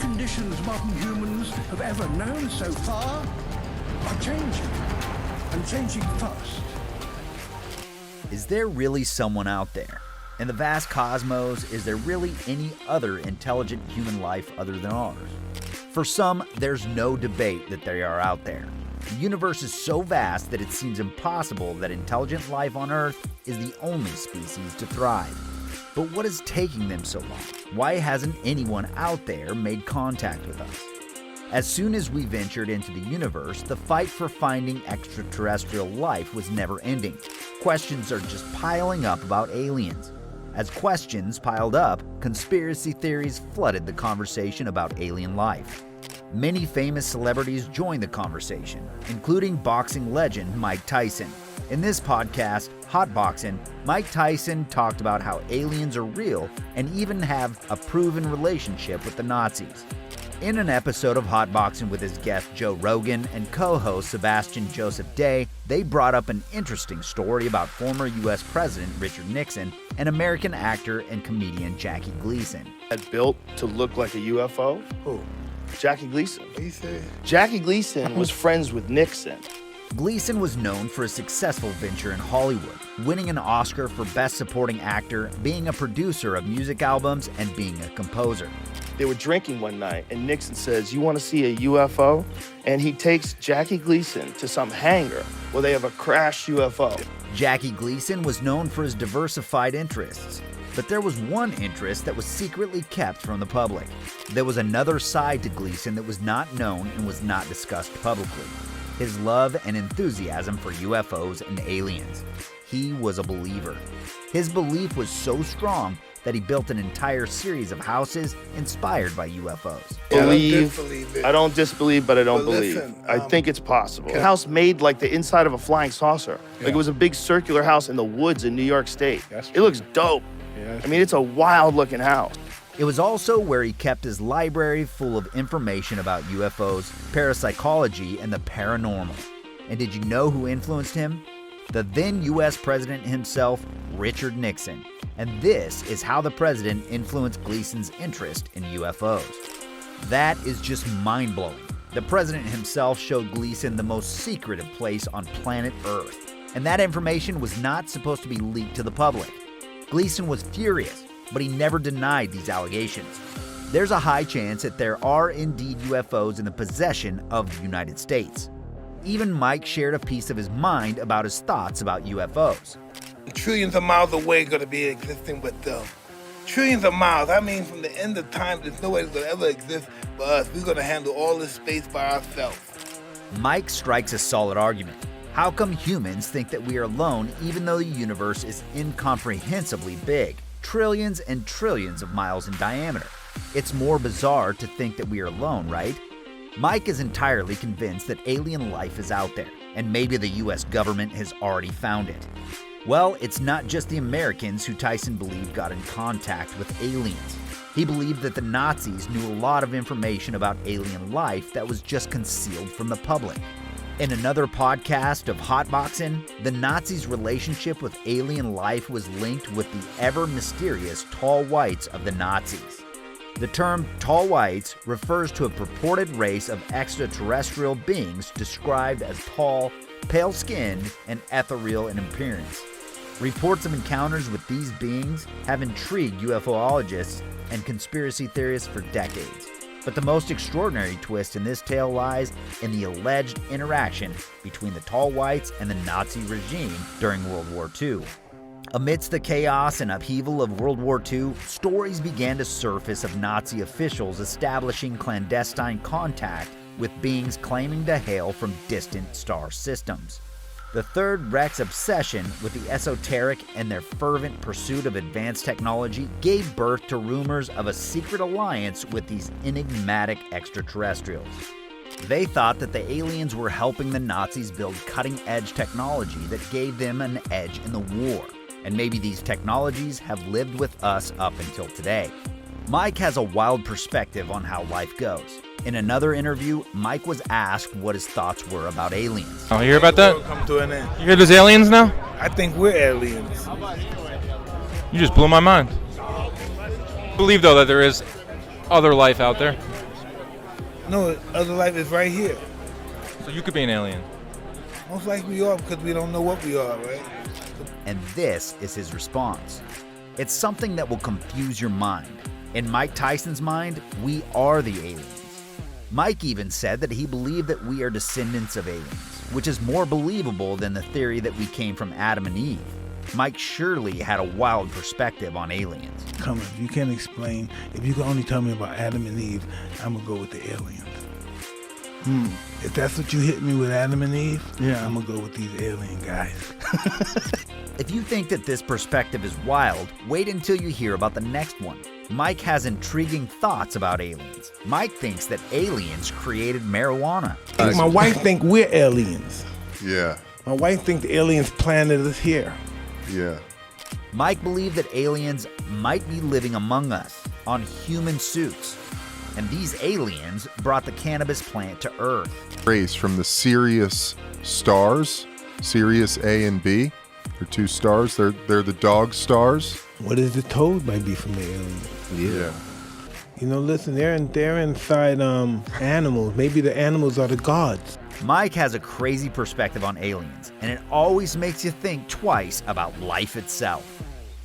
conditions modern humans have ever known so far are changing, and changing fast. Is there really someone out there? In the vast cosmos, is there really any other intelligent human life other than ours? For some, there's no debate that they are out there. The universe is so vast that it seems impossible that intelligent life on Earth is the only species to thrive. But what is taking them so long? Why hasn't anyone out there made contact with us? As soon as we ventured into the universe, the fight for finding extraterrestrial life was never ending. Questions are just piling up about aliens. As questions piled up, conspiracy theories flooded the conversation about alien life. Many famous celebrities joined the conversation, including boxing legend Mike Tyson. In this podcast, Hot Boxing, Mike Tyson talked about how aliens are real and even have a proven relationship with the Nazis. In an episode of Hot Boxing with his guest Joe Rogan and co-host Sebastian Joseph Day, they brought up an interesting story about former U.S. President Richard Nixon and American actor and comedian Jackie Gleason. Built to look like a UFO? Who? Jackie Gleason. He said. Jackie Gleason was friends with Nixon. Gleason was known for a successful venture in Hollywood, winning an Oscar for Best Supporting Actor, being a producer of music albums, and being a composer. They were drinking one night, and Nixon says, "You want to see a UFO?" And he takes Jackie Gleason to some hangar where they have a crashed UFO. Jackie Gleason was known for his diversified interests, but there was one interest that was secretly kept from the public. There was another side to Gleason that was not known and was not discussed publicly: his love and enthusiasm for UFOs and aliens. He was a believer. His belief was so strong that he built an entire series of houses inspired by UFOs. I don't disbelieve, but I don't believe. Listen, I think it's possible. A house made like the inside of a flying saucer. Like it was a big circular house in the woods in New York State. It looks dope. I mean, it's a wild looking house. It was also where he kept his library full of information about UFOs, parapsychology, and the paranormal. And did you know who influenced him? The then U.S. President himself, Richard Nixon. And this is how the president influenced Gleason's interest in UFOs. That is just mind-blowing. The president himself showed Gleason the most secretive place on planet Earth, and that information was not supposed to be leaked to the public. Gleason was furious, but he never denied these allegations. There's a high chance that there are indeed UFOs in the possession of the United States. Even Mike shared a piece of his mind about his thoughts about UFOs. Trillions of miles away going to be existing with them. Trillions of miles. I mean, from the end of time, there's no way it's going to ever exist for us. We're going to handle all this space by ourselves. Mike strikes a solid argument. How come humans think that we are alone even though the universe is incomprehensibly big, trillions and trillions of miles in diameter? It's more bizarre to think that we are alone, right? Mike is entirely convinced that alien life is out there, and maybe the US government has already found it. Well, it's not just the Americans who Tyson believed got in contact with aliens. He believed that the Nazis knew a lot of information about alien life that was just concealed from the public. In another podcast of Hot Boxing, the Nazis' relationship with alien life was linked with the ever-mysterious tall whites of the Nazis. The term tall whites refers to a purported race of extraterrestrial beings described as tall, pale-skinned, and ethereal in appearance. Reports of encounters with these beings have intrigued UFOologists and conspiracy theorists for decades. But the most extraordinary twist in this tale lies in the alleged interaction between the tall whites and the Nazi regime during World War II. Amidst the chaos and upheaval of World War II, stories began to surface of Nazi officials establishing clandestine contact with beings claiming to hail from distant star systems. The Third Reich's obsession with the esoteric and their fervent pursuit of advanced technology gave birth to rumors of a secret alliance with these enigmatic extraterrestrials. They thought that the aliens were helping the Nazis build cutting-edge technology that gave them an edge in the war, and maybe these technologies have lived with us up until today. Mike has a wild perspective on how life goes. In another interview, Mike was asked what his thoughts were about aliens. Oh, you hear about that? Come to an end. You hear there's aliens now? I think we're aliens. You just blew my mind. I believe, though, that there is other life out there. No, other life is right here. So you could be an alien. Most likely we are because we don't know what we are, right? And this is his response. It's something that will confuse your mind. In Mike Tyson's mind, we are the aliens. Mike even said that he believed that we are descendants of aliens, which is more believable than the theory that we came from Adam and Eve. Mike surely had a wild perspective on aliens. Come on, if you can't explain, if you can only tell me about Adam and Eve, I'm gonna go with the aliens. If that's what you hit me with, Adam and Eve, yeah, I'm gonna go with these alien guys. If you think that this perspective is wild, wait until you hear about the next one. Mike has intriguing thoughts about aliens. Mike thinks that aliens created marijuana. My wife think we're aliens. Yeah, My wife think the aliens planted us here. yeah. Mike believed that aliens might be living among us on human suits. And these aliens brought the cannabis plant to Earth. Race from the Sirius stars, Sirius A and B. They're two stars. They're the dog stars. What is the toad might be from the aliens? Yeah. You know, listen, they're inside animals. Maybe the animals are the gods. Mike has a crazy perspective on aliens, and it always makes you think twice about life itself.